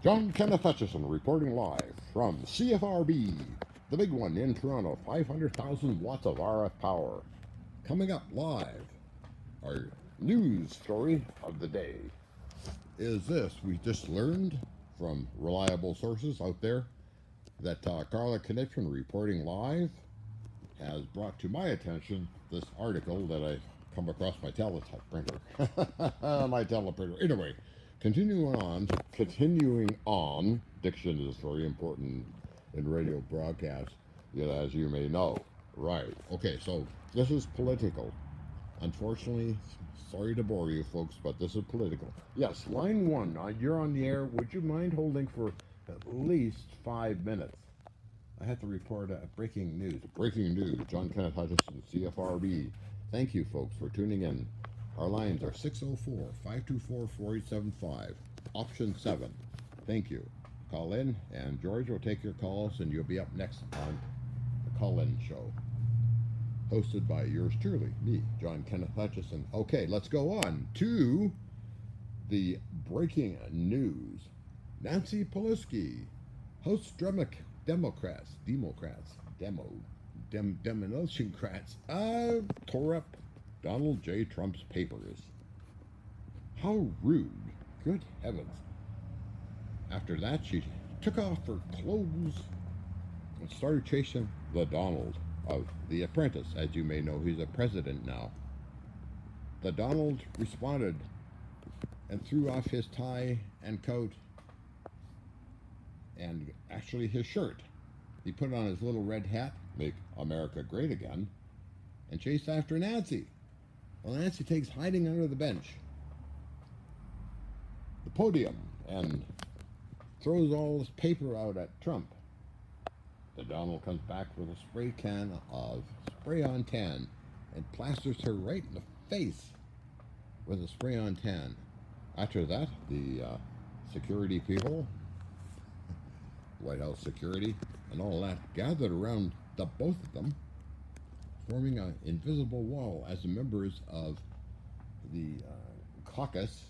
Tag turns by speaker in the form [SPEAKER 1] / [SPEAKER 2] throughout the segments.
[SPEAKER 1] John Kenneth Hutchison reporting live from CFRB, the big one in Toronto, 500,000 watts of RF power. Coming up live, our news story of the day is this. We just learned from reliable sources out there that Carla Conniption reporting live has brought to my attention this article that I come across my teletype printer. My teleprinter. Anyway, continuing on, diction is very important in radio broadcasts, as you may know. Right. Okay, so this is political. Unfortunately, sorry to bore you folks, but this is political. Yes, line one, you're on the air. Would you mind holding for at least 5 minutes? I have to report breaking news. Breaking news. John Kenneth Hutchison, CFRB. Thank you, folks, for tuning in. Our lines are 604-524-4875, option 7. Thank you. Call in, and George will take your calls, and you'll be up next on the call-in show, hosted by yours truly, me, John Kenneth Hutchison. Okay, let's go on to the breaking news. Nancy Pelosi, House Democrats, tore up Donald J. Trump's papers. How rude. Good heavens. After that, she took off her clothes and started chasing the Donald of The Apprentice. As you may know, he's a president now. The Donald responded and threw off his tie and coat and actually his shirt. He put on his little red hat, make America great again, and chased after Nancy. Well, Nancy takes hiding under the bench, the podium, and throws all this paper out at Trump. The Donald comes back with a spray can of spray-on tan and plasters her right in the face with a spray-on tan. After that, the security people, White House security, and all that gathered around the both of them, forming an invisible wall as the members of the caucus,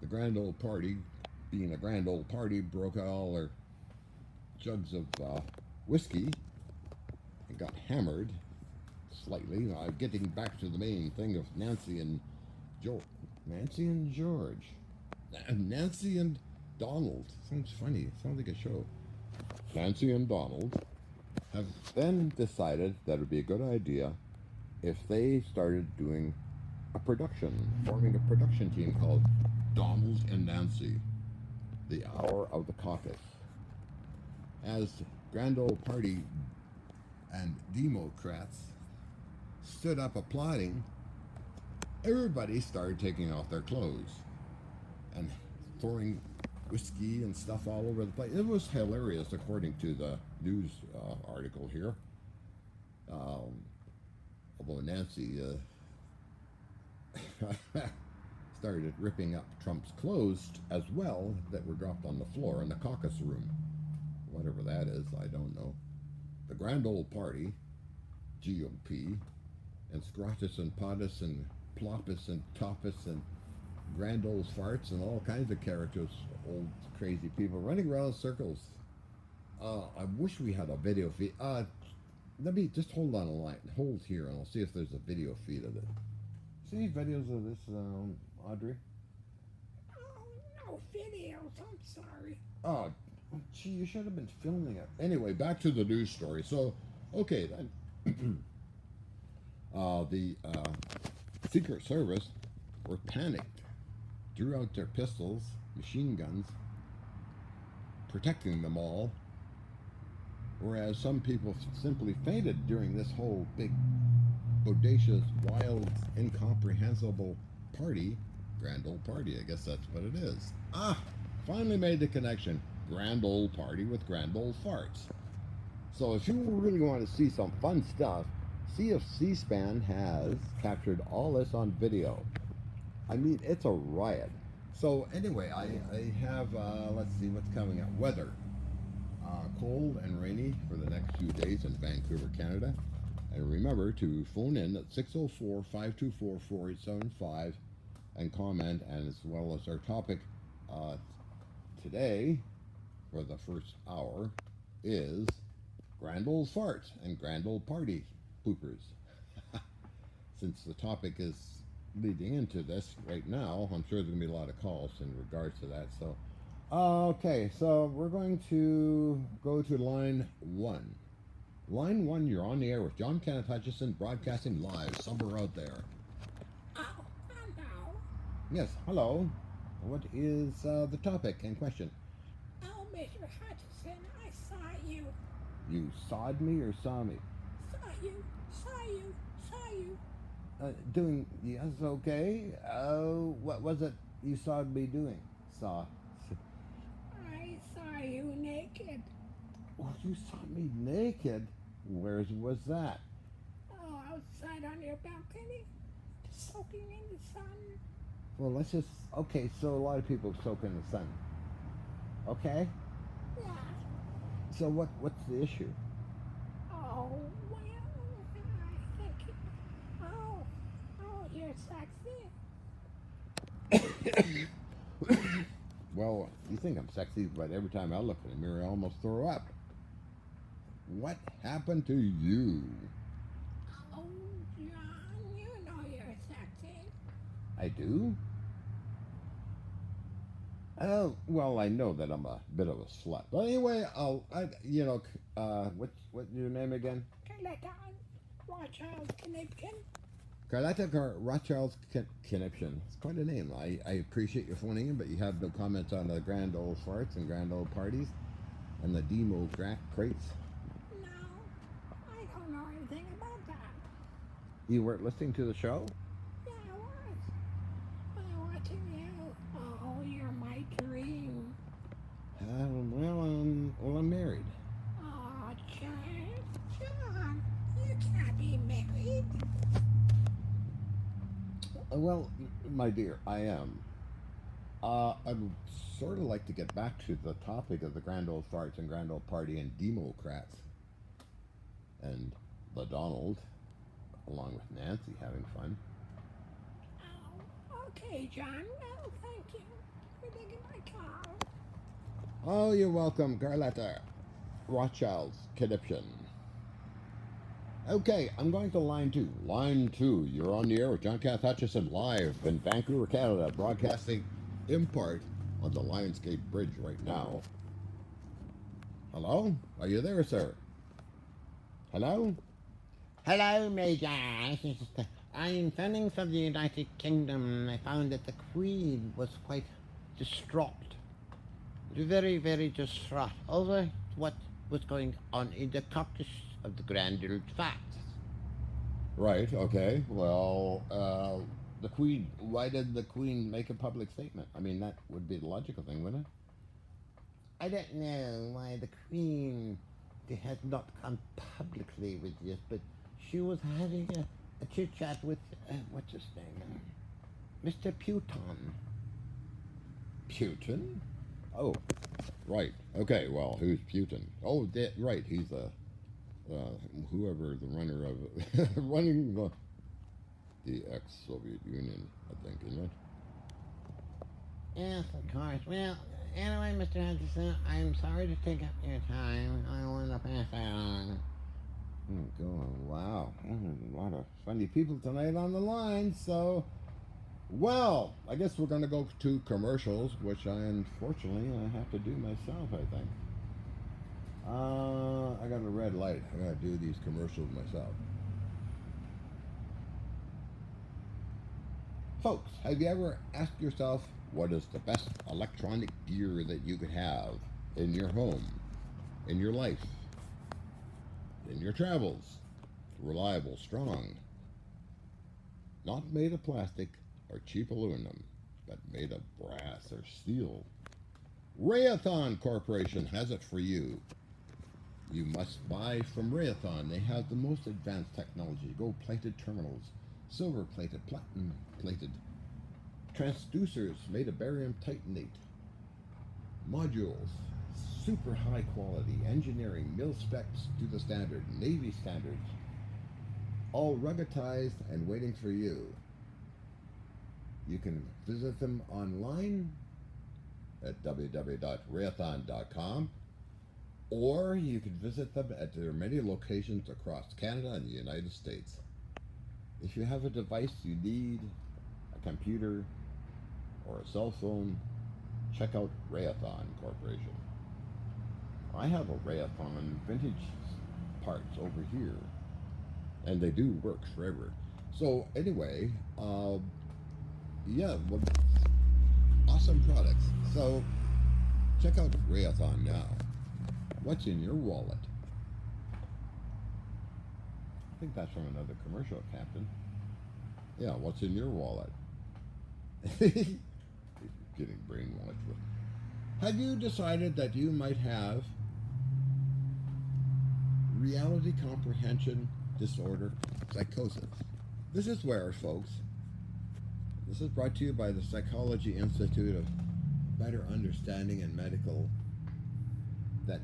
[SPEAKER 1] the grand old party, being a grand old party, broke out all their jugs of whiskey and got hammered slightly. Getting back to the main thing of Nancy and George. Nancy and George. Nancy and Donald. Sounds funny. Sounds like a show. Nancy and Donald have then decided that it would be a good idea if they started doing a production, forming a production team called Donald and Nancy, the Hour of the Caucus. As grand old party and Democrats stood up applauding, everybody started taking off their clothes and throwing whiskey and stuff all over the place. It was hilarious, according to the news article here. Although Nancy started ripping up Trump's clothes as well that were dropped on the floor in the caucus room. Whatever that is, I don't know. The grand old party, GOP, and Scrotus and Potus and Ploppus and Toppus and grand old farts and all kinds of characters, old crazy people running around in circles. I wish we had a video feed. Let me just hold on a line. Hold here, and I'll see if there's a video feed of it. See any videos of this, Audrey?
[SPEAKER 2] Oh, no videos. I'm sorry.
[SPEAKER 1] Oh, gee, you should have been filming it. Anyway, back to the news story. So, okay, then. The Secret Service were panicked, drew out their pistols, machine guns, protecting them all, whereas some people simply fainted during this whole big, bodacious, wild, incomprehensible party. Grand old party, I guess that's what it is. Finally made the connection. Grand old party with grand old farts. So if you really want to see some fun stuff, see if C-SPAN has captured all this on video. I mean, it's a riot. So anyway, I have, let's see what's coming up. Weather. Cold and rainy for the next few days in Vancouver, Canada. And remember to phone in at 604-524-4875 and comment, and as well as our topic today, for the first hour, is grand old farts and grand old party poopers. Since the topic is leading into this right now, I'm sure there's going to be a lot of calls in regards to that. So, okay, so we're going to go to line one. Line one, you're on the air with John Kenneth Hutchison, broadcasting live somewhere out there.
[SPEAKER 2] Oh, hello.
[SPEAKER 1] Yes, hello. What is the topic in question?
[SPEAKER 2] Oh, Mr. Hutchison, I saw you.
[SPEAKER 1] You sawed me or saw me?
[SPEAKER 2] Saw you. Saw you. Saw you.
[SPEAKER 1] Doing, yes, okay. What was it you saw me doing? Saw.
[SPEAKER 2] I saw you naked.
[SPEAKER 1] Oh, you saw me naked? Where was that?
[SPEAKER 2] Oh, outside on your balcony, soaking in the sun.
[SPEAKER 1] Well, let's just, okay, so a lot of people soak in the sun. Okay?
[SPEAKER 2] Yeah.
[SPEAKER 1] So what's the issue?
[SPEAKER 2] Oh, well, I think. Oh, you're sexy.
[SPEAKER 1] Well, you think I'm sexy, but every time I look in the mirror, I almost throw up. What happened to you?
[SPEAKER 2] Oh, John, you know you're sexy.
[SPEAKER 1] I do? Oh, well, I know that I'm a bit of a slut. But anyway, what's your name again?
[SPEAKER 2] Carletta Rothschild Conniption.
[SPEAKER 1] Carletta Rothschild Conniption. It's quite a name. I appreciate your phoning in, but you have no comments on the grand old farts and grand old parties and the demo crates.
[SPEAKER 2] No, I don't know anything about that.
[SPEAKER 1] You weren't listening to the show?
[SPEAKER 2] Yeah, I was. I'm watching you. Oh, you're my dream.
[SPEAKER 1] I'm married.
[SPEAKER 2] Oh, John, you can't be married.
[SPEAKER 1] Well, my dear, I am. I'd sort of like to get back to the topic of the grand old farts and grand old party and Democrats and the Donald, along with Nancy having fun.
[SPEAKER 2] Oh, okay, John. Well, thank you for taking my call.
[SPEAKER 1] Oh, you're welcome, Carletta Rothschild's Conniption. Okay, I'm going to line two. Line two, you're on the air with John Kenneth Hutchison live in Vancouver, Canada, broadcasting in part on the Lionsgate Bridge right now. Hello? Are you there, sir? Hello?
[SPEAKER 3] Hello, Major. I'm phoning from the United Kingdom. I found that the Queen was quite distraught. Very, very distraught over what was going on in the caucus of the Grand Old Farts.
[SPEAKER 1] Right, okay. Well, the Queen, why did the Queen make a public statement? I mean, that would be the logical thing, wouldn't it?
[SPEAKER 3] I don't know why the Queen has not come publicly with this, but she was having a chit-chat with, what's his name? Mr. Putin.
[SPEAKER 1] Putin? Oh, right. Okay, well, who's Putin? Oh, right, he's whoever the runner of running the ex-Soviet Union, I think, isn't it?
[SPEAKER 3] Yes, of course. Well, anyway, Mr. Hutchison, I'm sorry to take up your time. I want to pass that on.
[SPEAKER 1] Oh, God, wow. A lot of funny people tonight on the line, so... Well, I guess we're going to go to commercials, which unfortunately I have to do myself, I think. I got a red light. I got to do these commercials myself. Folks, have you ever asked yourself what is the best electronic gear that you could have in your home, in your life, in your travels? Reliable, strong, not made of plastic or cheap aluminum, but made of brass or steel. Raytheon Corporation has it for you. You must buy from Raytheon. They have the most advanced technology, gold-plated terminals, silver-plated, platinum-plated, transducers made of barium titanate, modules, super high quality, engineering, mil specs to the standard, Navy standards, all ruggedized and waiting for you. You can visit them online at www.rayathon.com, or you can visit them at their many locations across Canada and the United States. If you have a device you need, a computer or a cell phone, check out Rayathon Corporation. I have a Rayathon vintage parts over here, and they do work forever. So anyway, yeah, well, awesome products. So check out Rayathon now. What's in your wallet? I think that's from another commercial, Captain. Yeah, what's in your wallet? Getting brainwashed. Have you decided that you might have reality comprehension disorder, psychosis? This is where, folks, this is brought to you by the Psychology Institute of Better Understanding and Medical, that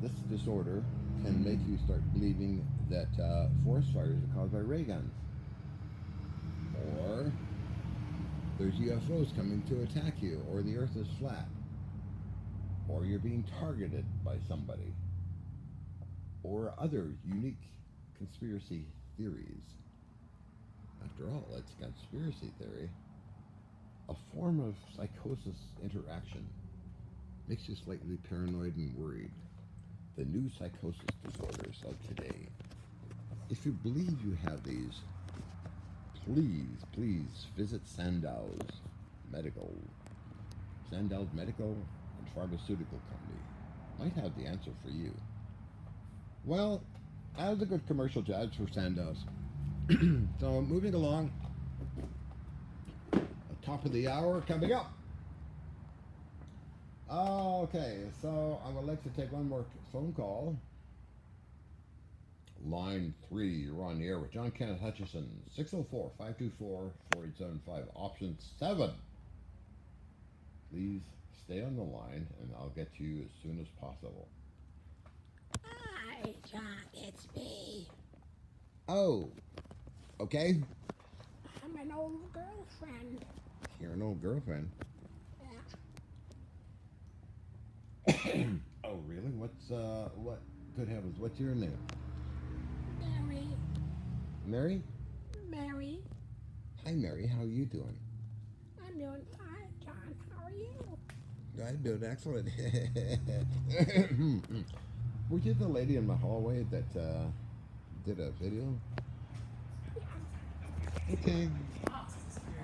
[SPEAKER 1] this disorder can make you start believing that forest fires are caused by ray guns, or there's UFOs coming to attack you, or the earth is flat, or you're being targeted by somebody, or other unique conspiracy theories. After all, it's conspiracy theory. A form of psychosis interaction makes you slightly paranoid and worried. The new psychosis disorders of today. If you believe you have these, please visit Sandow's Medical and Pharmaceutical Company. Might have the answer for you. Well, that was a good commercial, Judge, for Sandow's. So moving along, top of the hour coming up. Okay, so I would like to take one more phone call. Line 3, you're on the air with John Kenneth Hutchison, 604-524-4875, option 7. Please stay on the line and I'll get to you as soon as possible.
[SPEAKER 2] Hi, John, it's me.
[SPEAKER 1] Oh, okay.
[SPEAKER 2] I'm an old girlfriend.
[SPEAKER 1] You're an old girlfriend.
[SPEAKER 2] Yeah.
[SPEAKER 1] Oh, really? What? Good heavens, what's your name?
[SPEAKER 2] Mary.
[SPEAKER 1] Mary?
[SPEAKER 2] Mary.
[SPEAKER 1] Hi, Mary. How are you doing?
[SPEAKER 2] I'm doing fine, John. How are you?
[SPEAKER 1] I'm doing excellent. Were you the lady in my hallway that did a video?
[SPEAKER 2] Yeah.
[SPEAKER 1] Okay.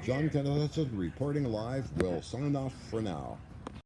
[SPEAKER 1] John Kenneth reporting live. We'll sign off for now.